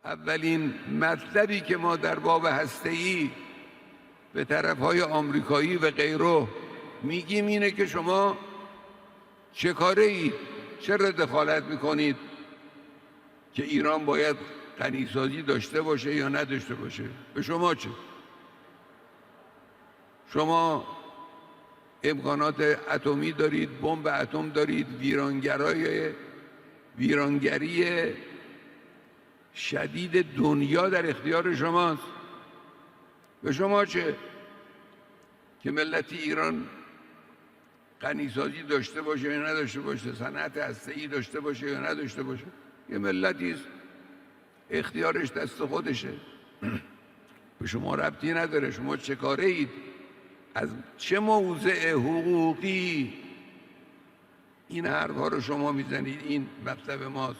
اولین مطلبی که ما در باب هسته‌ای به طرفهای آمریکایی و غیره میگیم اینه که شما چه کاره اید؟ چرا دخالت میکنید که ایران باید غنیسازی داشته باشه یا نداشته باشه؟ به شما چه؟ شما امکانات اتمی دارید، بمب اتم دارید، ویرانگری شدید دنیا در اختیار شماست. به شما چه که ملت ایران غنیسازی داشته باشه یا نداشته باشه، صنعت هسته‌ای داشته باشه یا نداشته باشه؟ یه ملتی است، اختیارش دست خودشه. به شما ربطی نداره. شما چه کاره اید؟ از چه موضع حقوقی این حرفها رو شما میزنید؟ این مطلب ماست.